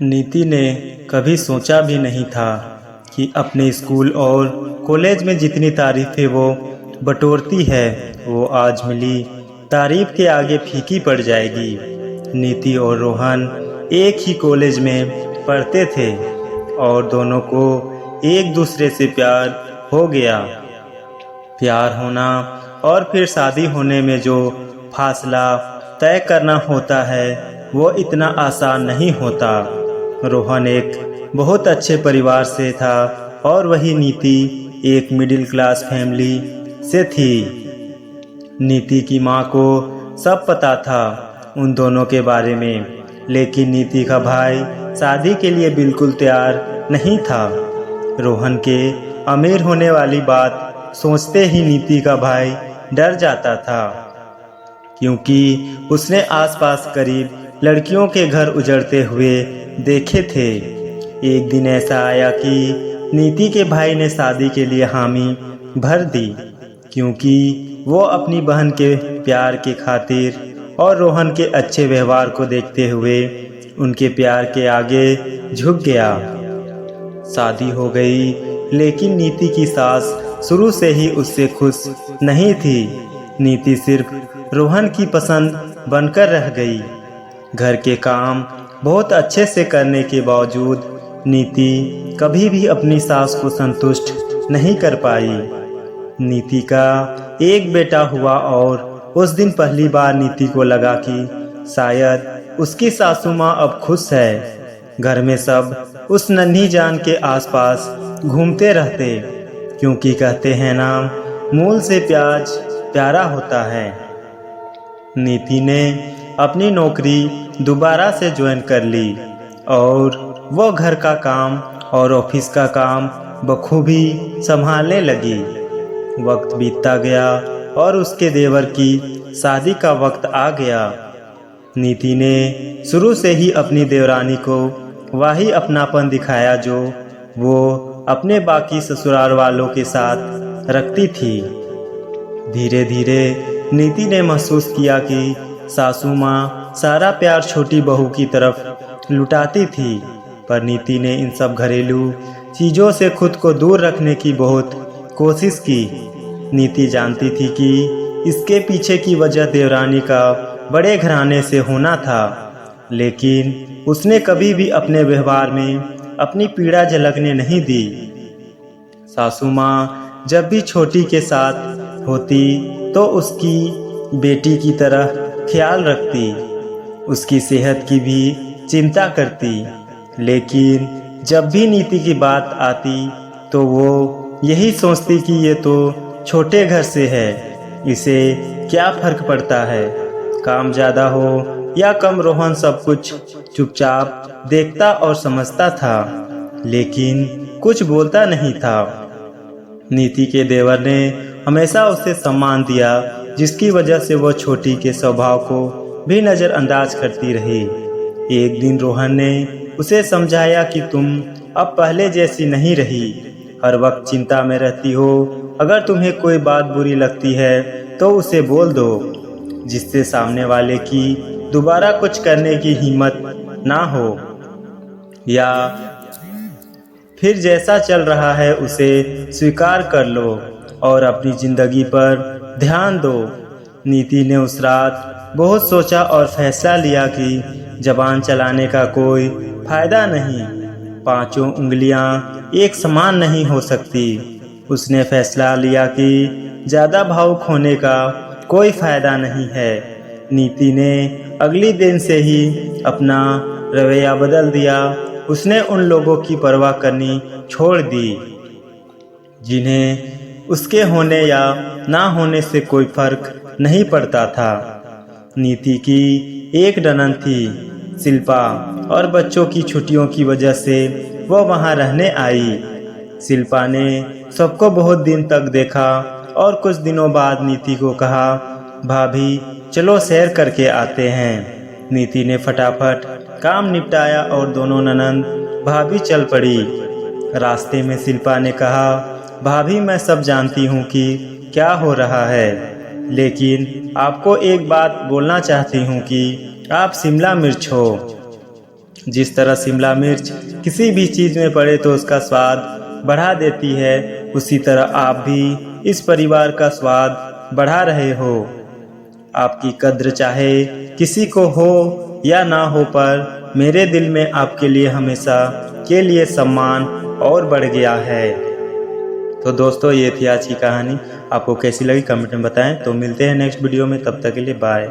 नीति ने कभी सोचा भी नहीं था कि अपने स्कूल और कॉलेज में जितनी तारीफ़ें वो बटोरती है वो आज मिली तारीफ़ के आगे फीकी पड़ जाएगी। नीति और रोहन एक ही कॉलेज में पढ़ते थे और दोनों को एक दूसरे से प्यार हो गया। प्यार होना और फिर शादी होने में जो फासला तय करना होता है वो इतना आसान नहीं होता। रोहन एक बहुत अच्छे परिवार से था और वही नीति एक मिडिल क्लास फैमिली से थी। नीति की माँ को सब पता था उन दोनों के बारे में, लेकिन नीति का भाई शादी के लिए बिल्कुल तैयार नहीं था। रोहन के अमीर होने वाली बात सोचते ही नीति का भाई डर जाता था, क्योंकि उसने आसपास करीब लड़कियों के घर उजड़ते हुए देखे थे। एक दिन ऐसा आया कि नीति के भाई ने शादी के लिए हामी भर दी, क्योंकि वो अपनी बहन के प्यार के खातिर और रोहन के अच्छे व्यवहार को देखते हुए उनके प्यार के आगे झुक गया। शादी हो गई, लेकिन नीति की सास शुरू से ही उससे खुश नहीं थी। नीति सिर्फ रोहन की पसंद बनकर रह गई। घर के काम बहुत अच्छे से करने के बावजूद नीति कभी भी अपनी सास को संतुष्ट नहीं कर पाई। नीति का एक बेटा हुआ और उस दिन पहली बार नीति को लगा कि शायद उसकी सासू माँ अब खुश है। घर में सब उस नन्ही जान के आसपास घूमते रहते, क्योंकि कहते हैं ना, मूल से प्याज प्यारा होता है। नीति ने अपनी नौकरी दोबारा से ज्वाइन कर ली और वो घर का काम और ऑफिस का काम बखूबी संभालने लगी। वक्त बीतता गया और उसके देवर की शादी का वक्त आ गया। नीति ने शुरू से ही अपनी देवरानी को वही अपनापन दिखाया जो वो अपने बाकी ससुराल वालों के साथ रखती थी। धीरे धीरे नीति ने महसूस किया कि सासू माँ सारा प्यार छोटी बहू की तरफ लुटाती थी, पर नीति ने इन सब घरेलू चीज़ों से खुद को दूर रखने की बहुत कोशिश की। नीति जानती थी कि इसके पीछे की वजह देवरानी का बड़े घराने से होना था, लेकिन उसने कभी भी अपने व्यवहार में अपनी पीड़ा झलकने नहीं दी। सासू माँ जब भी छोटी के साथ होती तो उसकी बेटी की तरह ख्याल रखती, उसकी सेहत की भी चिंता करती, लेकिन जब भी नीति की बात आती तो वो यही सोचती कि ये तो छोटे घर से है, इसे क्या फर्क पड़ता है, काम ज़्यादा हो या कम, रोहन सब कुछ चुपचाप देखता और समझता था, लेकिन कुछ बोलता नहीं था। नीति के देवर ने हमेशा उसे सम्मान दिया, जिसकी वजह से वो छोटी के स्वभाव को भी नज़रअंदाज करती रही। एक दिन रोहन ने उसे समझाया कि तुम अब पहले जैसी नहीं रही, हर वक्त चिंता में रहती हो। अगर तुम्हें कोई बात बुरी लगती है तो उसे बोल दो, जिससे सामने वाले की दोबारा कुछ करने की हिम्मत ना हो, या फिर जैसा चल रहा है उसे स्वीकार कर लो और अपनी ज़िंदगी पर ध्यान दो। नीति ने उस रात बहुत सोचा और फैसला लिया कि जबान चलाने का कोई फायदा नहीं, पांचों उंगलियां एक समान नहीं हो सकती। उसने फैसला लिया कि ज़्यादा भावुक होने का कोई फायदा नहीं है। नीति ने अगले दिन से ही अपना रवैया बदल दिया। उसने उन लोगों की परवाह करनी छोड़ दी जिन्हें उसके होने या ना होने से कोई फर्क नहीं पड़ता था। नीति की एक ननद थी, शिल्पा, और बच्चों की छुट्टियों की वजह से वो वहाँ रहने आई। शिल्पा ने सबको बहुत दिन तक देखा और कुछ दिनों बाद नीति को कहा, भाभी चलो सैर करके आते हैं। नीति ने फटाफट काम निपटाया और दोनों ननंद भाभी चल पड़ी। रास्ते में शिल्पा ने कहा, भाभी मैं सब जानती हूँ कि क्या हो रहा है, लेकिन आपको एक बात बोलना चाहती हूँ कि आप शिमला मिर्च हो। जिस तरह शिमला मिर्च किसी भी चीज़ में पड़े तो उसका स्वाद बढ़ा देती है, उसी तरह आप भी इस परिवार का स्वाद बढ़ा रहे हो। आपकी कद्र चाहे किसी को हो या ना हो, पर मेरे दिल में आपके लिए हमेशा के लिए सम्मान और बढ़ गया है। तो दोस्तों, ये थी आज की कहानी। आपको कैसी लगी कमेंट में बताएं। तो मिलते हैं नेक्स्ट वीडियो में, तब तक के लिए बाय।